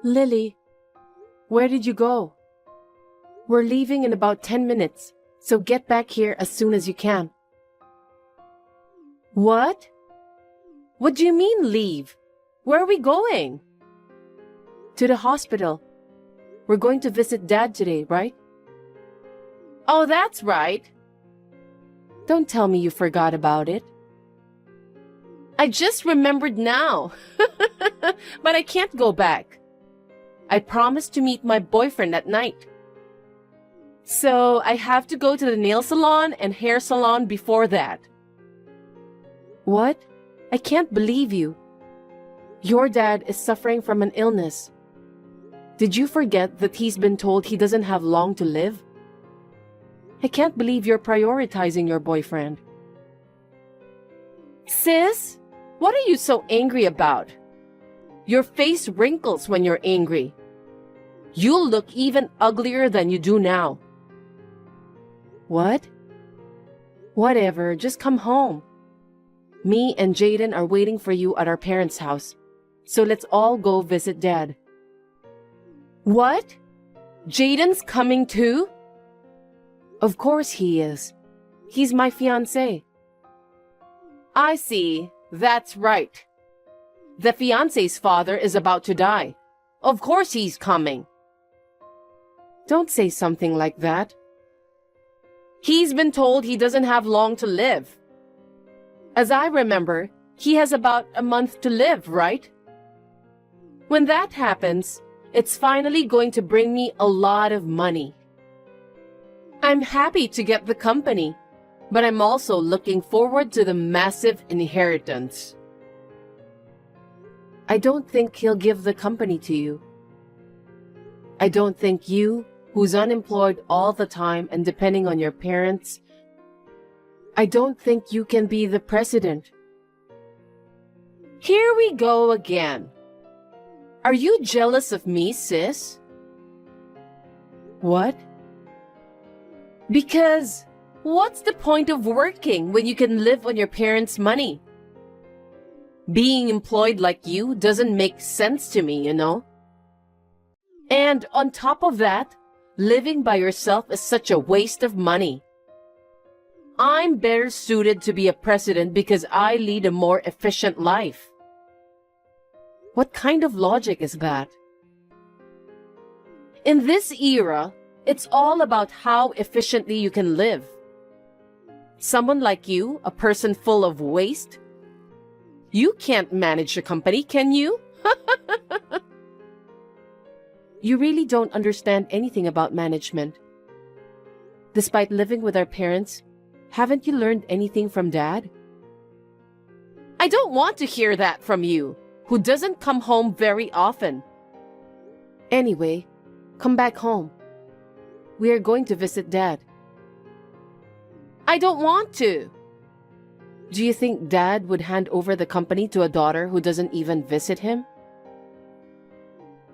Lily, where did you go? We're leaving in about 10 minutes, so get back here as soon as you can. What? What do you mean leave? Where are we going? To the hospital. We're going to visit Dad today, right? Oh, that's right. Don't tell me you forgot about it. I just remembered now. But I can't go back. I promised to meet my boyfriend at night. So I have to go to the nail salon and hair salon before that. What? I can't believe you. Your dad is suffering from an illness. Did you forget that he's been told he doesn't have long to live? I can't believe you're prioritizing your boyfriend. Sis, what are you so angry about? Your face wrinkles when you're angry. You'll look even uglier than you do now. What? Whatever, just come home. Me and Jaden are waiting for you at our parents' house, so let's all go visit Dad. What? Jaden's coming too? Of course he is. He's my fiancé. I see. That's right. The fiancé's father is about to die. Of course he's coming. Don't say something like that. He's been told he doesn't have long to live. As I remember, he has about a month to live, right? When that happens, it's finally going to bring me a lot of money. I'm happy to get the company, but I'm also looking forward to the massive inheritance. I don't think he'll give the company to you. I don't think you, who's unemployed all the time and depending on your parents, I don't think you can be the president. Here we go again. Are you jealous of me, sis? What? Because what's the point of working when you can live on your parents' money? Being employed like you doesn't make sense to me, you know? And on top of that, living by yourself is such a waste of money. I'm better suited to be a president because I lead a more efficient life. What kind of logic is that? In this era, it's all about how efficiently you can live. Someone like you, a person full of waste, you can't manage a company, can you? You really don't understand anything about management. Despite living with our parents, haven't you learned anything from Dad? I don't want to hear that from you, who doesn't come home very often. Anyway, come back home. We are going to visit Dad. I don't want to. Do you think Dad would hand over the company to a daughter who doesn't even visit him?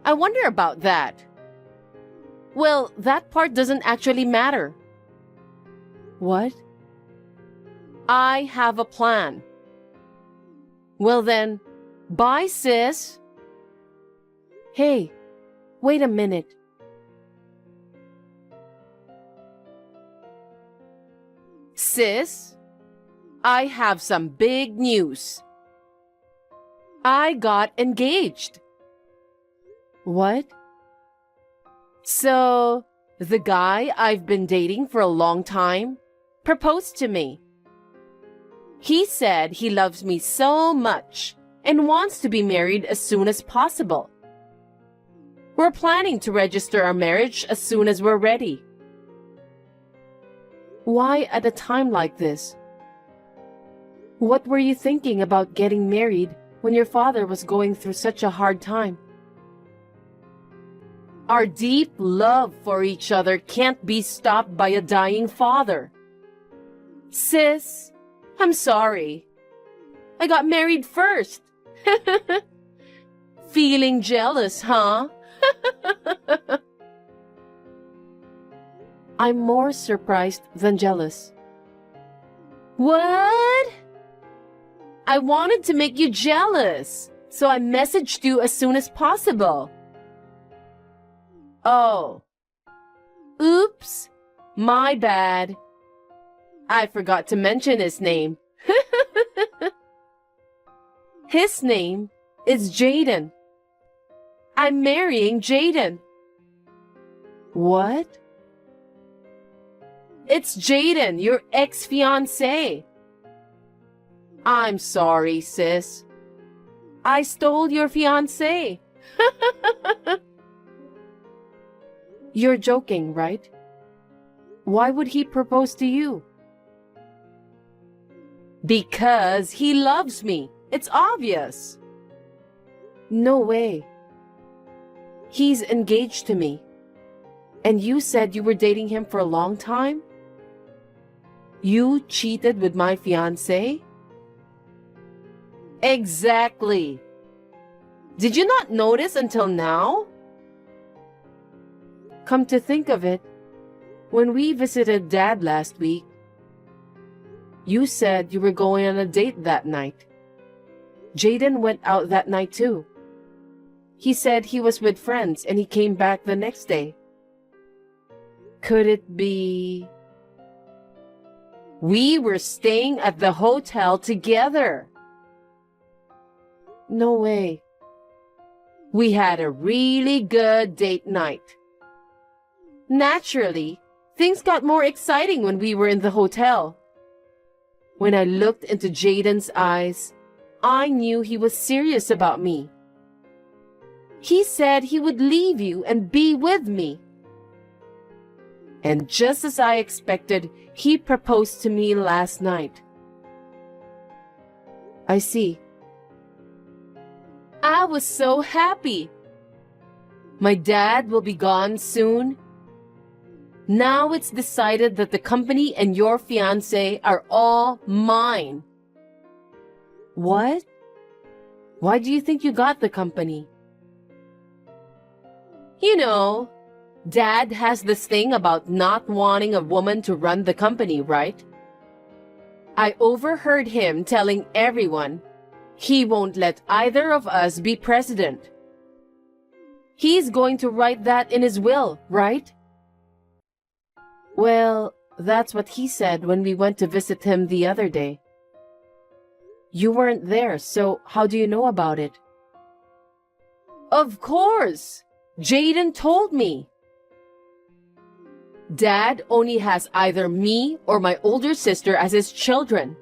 I wonder about that. Well, that part doesn't actually matter. What? I have a plan. Well then, bye, sis. Hey, wait a minute. Sis, I have some big news. I got engaged. What? So, the guy I've been dating for a long time proposed to me. He said he loves me so much and wants to be married as soon as possible. We're planning to register our marriage as soon as we're ready. Why at a time like this? What were you thinking about getting married when your father was going through such a hard time? Our deep love for each other can't be stopped by a dying father. Sis, I'm sorry. I got married first. Feeling jealous, huh? I'm more surprised than jealous. What? I wanted to make you jealous, so I messaged you as soon as possible. Oh, oops, my bad. I forgot to mention his name. His name is Jaden. I'm marrying Jaden. What? It's Jaden, your ex-fiancé. I'm sorry, sis. I stole your fiancé. You're joking, right? Why would he propose to you? Because he loves me. It's obvious. No way. He's engaged to me. And you said you were dating him for a long time? You cheated with my fiancé? Exactly. Did you not notice until now? Come to think of it, when we visited Dad last week, you said you were going on a date that night. Jaden went out that night too. He said he was with friends and he came back the next day. Could it be... We were staying at the hotel together. No way. We had a really good date night. Naturally, things got more exciting when we were in the hotel. When I looked into Jaden's eyes, I knew he was serious about me. He said he would leave you and be with me. And just as I expected, he proposed to me last night. I see. I was so happy. My dad will be gone soon. Now it's decided that the company and your fiancé are all mine. What? Why do you think you got the company? You know, Dad has this thing about not wanting a woman to run the company, right? I overheard him telling everyone he won't let either of us be president. He's going to write that in his will, right? Well, that's what he said when we went to visit him the other day. You weren't there, so how do you know about it? Of course! Jaden told me. Dad only has either me or my older sister as his children.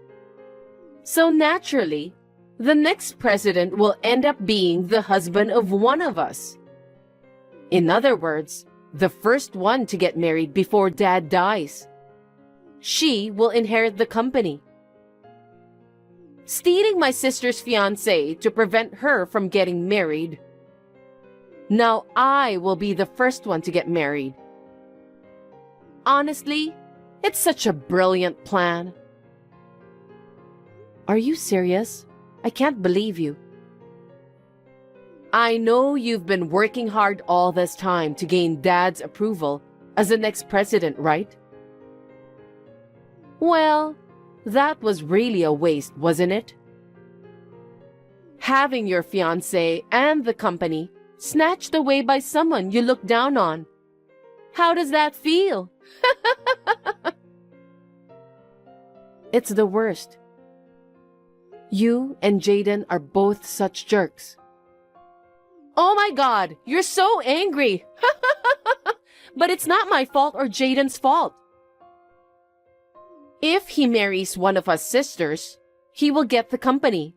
So naturally, the next president will end up being the husband of one of us. In other words, the first one to get married before Dad dies. She will inherit the company. Stealing my sister's fiancé to prevent her from getting married. Now I will be the first one to get married. Honestly, it's such a brilliant plan. Are you serious? I can't believe you. I know you've been working hard all this time to gain Dad's approval as the next president, right? Well, that was really a waste, wasn't it? Having your fiancé and the company snatched away by someone you look down on. How does that feel? It's the worst. You and Jaden are both such jerks. Oh my God, you're so angry. But it's not my fault or Jaden's fault. If he marries one of us sisters, he will get the company.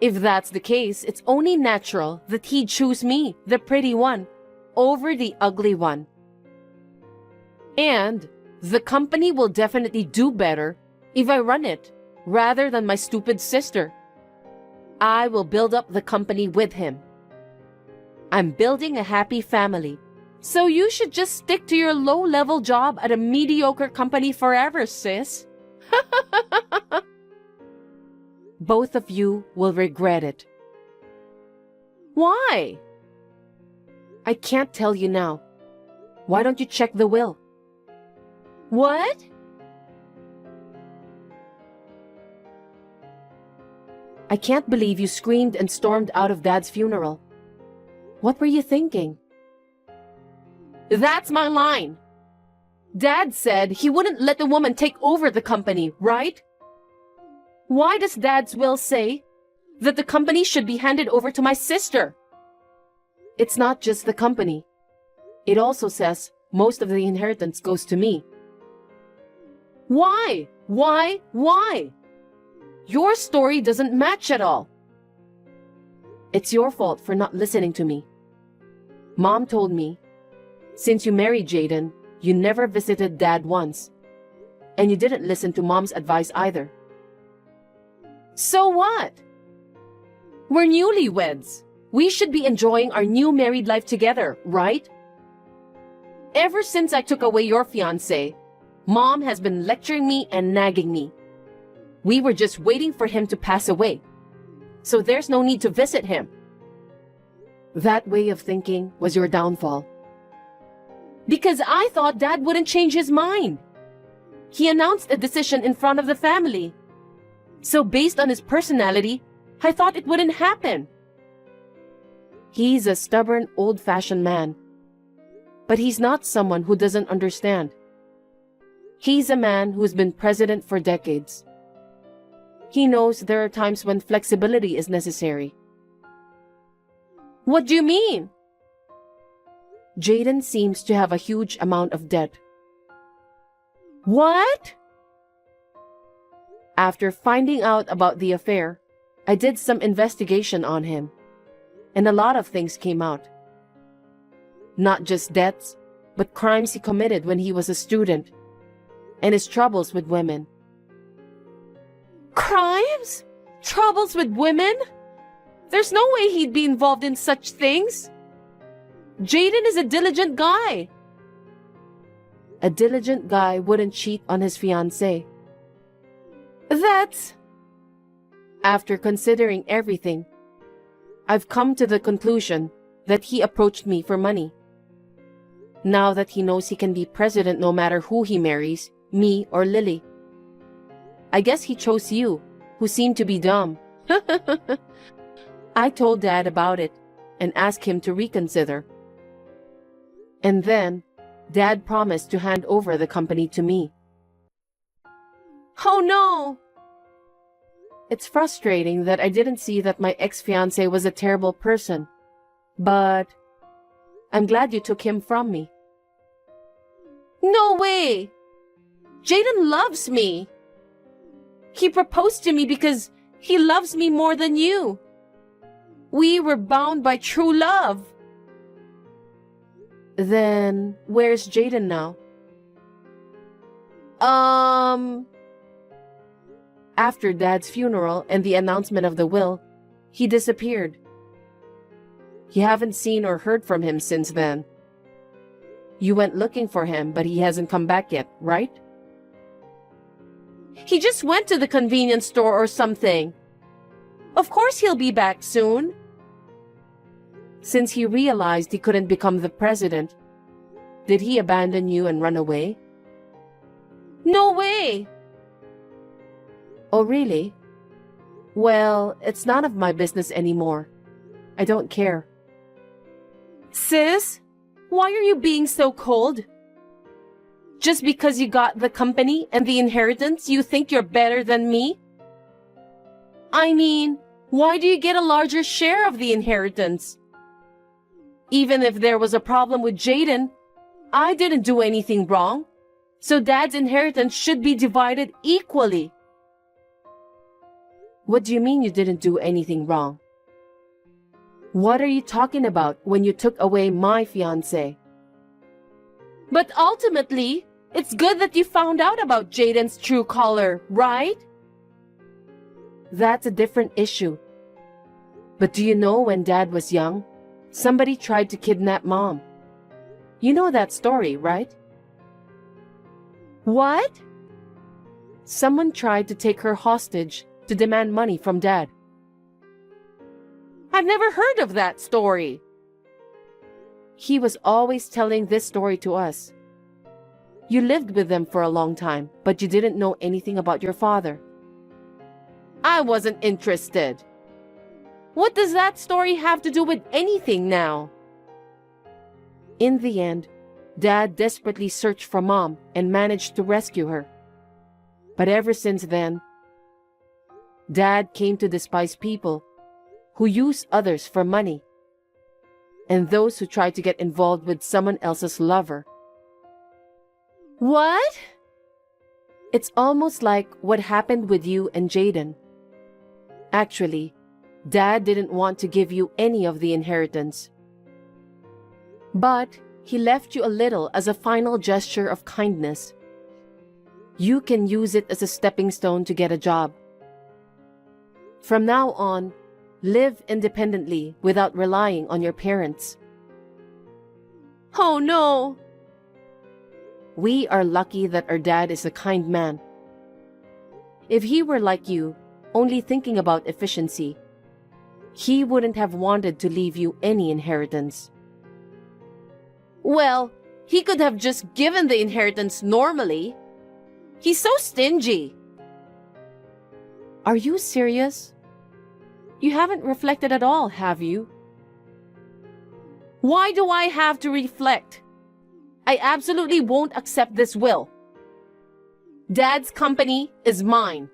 If that's the case, it's only natural that he'd choose me, the pretty one, over the ugly one. And the company will definitely do better if I run it, rather than my stupid sister. I will build up the company with him. I'm building a happy family, so you should just stick to your low-level job at a mediocre company forever, sis. Both of you will regret it. Why? I can't tell you now. Why don't you check the will? What? I can't believe you screamed and stormed out of Dad's funeral. What were you thinking? That's my line. Dad said he wouldn't let the woman take over the company, right? Why does Dad's will say that the company should be handed over to my sister? It's not just the company. It also says most of the inheritance goes to me. Why? Why? Your story doesn't match at all. It's your fault for not listening to me. Mom told me, since you married Jaden, you never visited Dad once. And you didn't listen to Mom's advice either. So what? We're newlyweds. We should be enjoying our new married life together, right? Ever since I took away your fiancé, Mom has been lecturing me and nagging me. We were just waiting for him to pass away, so there's no need to visit him. That way of thinking was your downfall. Because I thought Dad wouldn't change his mind. He announced a decision in front of the family. So based on his personality, I thought it wouldn't happen. He's a stubborn, old-fashioned man. But he's not someone who doesn't understand. He's a man who's been president for decades. He knows there are times when flexibility is necessary. What do you mean? Jaden seems to have a huge amount of debt. What? After finding out about the affair, I did some investigation on him, and a lot of things came out. Not just debts, but crimes he committed when he was a student, and his troubles with women. Crimes? Troubles with women? There's no way he'd be involved in such things. Jaden is a diligent guy. A diligent guy wouldn't cheat on his fiancée. That's... After considering everything, I've come to the conclusion that he approached me for money. Now that he knows he can be president no matter who he marries, me or Lily. I guess he chose you, who seem to be dumb. I told Dad about it and asked him to reconsider. And then, Dad promised to hand over the company to me. Oh no! It's frustrating that I didn't see that my ex-fiancé was a terrible person. But I'm glad you took him from me. No way! Jaden loves me! He proposed to me because he loves me more than you. We were bound by true love. Then, where's Jaden now? After Dad's funeral and the announcement of the will, he disappeared. You haven't seen or heard from him since then. You went looking for him, but he hasn't come back yet, right? He just went to the convenience store or something. Of course he'll be back soon. Since he realized he couldn't become the president, did he abandon you and run away? No way! Oh, really? Well, it's none of my business anymore. I don't care. Sis, why are you being so cold? Just because you got the company and the inheritance, you think you're better than me? I mean, why do you get a larger share of the inheritance? Even if there was a problem with Jaden, I didn't do anything wrong, so Dad's inheritance should be divided equally. What do you mean you didn't do anything wrong? What are you talking about when you took away my fiancé? But ultimately, it's good that you found out about Jaden's true color, right? That's a different issue. But do you know when Dad was young, somebody tried to kidnap Mom? You know that story, right? What? Someone tried to take her hostage to demand money from Dad. I've never heard of that story. He was always telling this story to us. You lived with them for a long time, but you didn't know anything about your father. I wasn't interested. What does that story have to do with anything now? In the end, Dad desperately searched for Mom and managed to rescue her. But ever since then, Dad came to despise people who use others for money and those who try to get involved with someone else's lover. What? It's almost like what happened with you and Jaden. Actually, Dad didn't want to give you any of the inheritance. But he left you a little as a final gesture of kindness. You can use it as a stepping stone to get a job. From now on, live independently without relying on your parents. Oh no! We are lucky that our dad is a kind man. If he were like you, only thinking about efficiency, he wouldn't have wanted to leave you any inheritance. Well, he could have just given the inheritance normally. He's so stingy. Are you serious? You haven't reflected at all, have you? Why do I have to reflect? I absolutely won't accept this will. Dad's company is mine.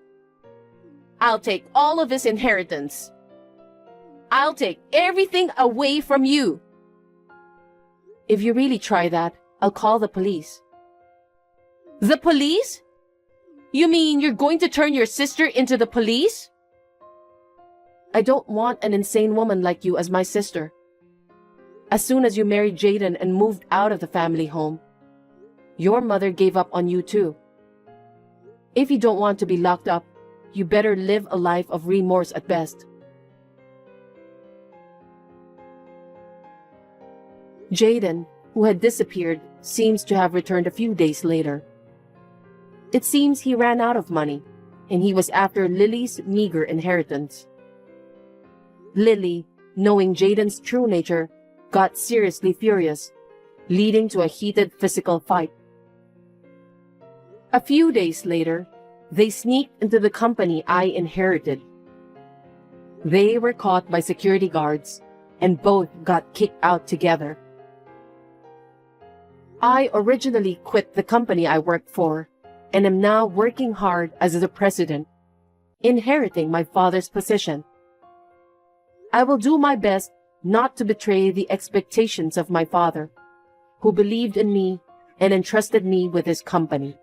I'll take all of his inheritance. I'll take everything away from you. If you really try that, I'll call the police. The police? You mean you're going to turn your sister into the police? I don't want an insane woman like you as my sister. As soon as you married Jaden and moved out of the family home, your mother gave up on you too. If you don't want to be locked up, you better live a life of remorse at best. Jaden, who had disappeared, seems to have returned a few days later. It seems he ran out of money, and he was after Lily's meager inheritance. Lily, knowing Jaden's true nature, got seriously furious, leading to a heated physical fight. A few days later, they sneaked into the company I inherited. They were caught by security guards, and both got kicked out together. I originally quit the company I worked for, and am now working hard as the president, inheriting my father's position. I will do my best not to betray the expectations of my father, who believed in me and entrusted me with his company.